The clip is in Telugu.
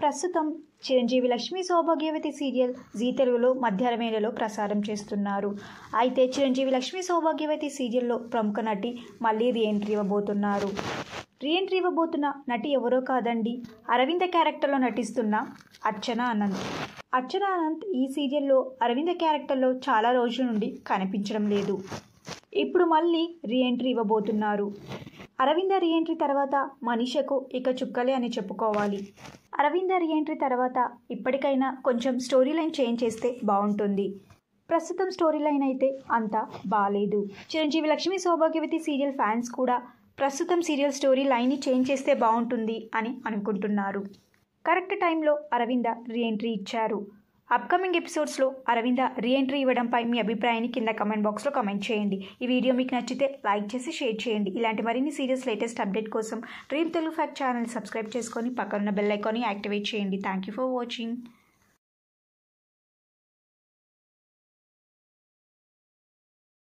ప్రస్తుతం చిరంజీవి లక్ష్మీ సౌభాగ్యవతి సీరియల్ జీ తెలుగులో మధ్యాహ్న వేళలో ప్రసారం చేస్తున్నారు. అయితే చిరంజీవి లక్ష్మీ సౌభాగ్యవతి సీరియల్లో ప్రముఖ నటి మళ్ళీ రీఎంట్రీ ఇవ్వబోతున్నారు. రీఎంట్రీ ఇవ్వబోతున్న నటి ఎవరో కాదండి, అరవింద క్యారెక్టర్లో నటిస్తున్న అర్చన అనంత్. అర్చన అనంత్ ఈ సీరియల్లో అరవింద క్యారెక్టర్లో చాలా రోజుల నుండి కనిపించడం లేదు. ఇప్పుడు మళ్ళీ రీఎంట్రీ ఇవ్వబోతున్నారు. అరవింద రీఎంట్రీ తర్వాత మనీషకు ఇక చుక్కలే అని చెప్పుకోవాలి. అరవింద రీఎంట్రీ తర్వాత ఇప్పటికైనా కొంచెం స్టోరీ లైన్ చేంజ్ చేస్తే బాగుంటుంది. ప్రస్తుతం స్టోరీ లైన్ అయితే అంతా బాగాలేదు. చిరంజీవి లక్ష్మీ సౌభాగ్యవతి సీరియల్ ఫ్యాన్స్ కూడా ప్రస్తుతం సీరియల్ స్టోరీ లైన్ని చేంజ్ చేస్తే బాగుంటుంది అని అనుకుంటున్నారు. కరెక్ట్ టైంలో అరవింద రీఎంట్రీ ఇచ్చారు. అప్కమింగ్ ఎపిసోడ్స్లో అరవింద రీఎంట్రీ ఇవ్వడంపై మీ అభిప్రాయాన్ని కింద కమెంట్ బాక్స్లో కమెంట్ చేయండి. ఈ వీడియో మీకు నచ్చితే లైక్ చేసి షేర్ చేయండి. ఇలాంటి మరిన్ని సీరియల్స్ లేటెస్ట్ అప్డేట్ కోసం dream Telugu fact channel subscribe చేసుకొని పక్కనున్న బెల్ ఐకాన్ని యాక్టివేట్ చేయండి. Thank you for watching.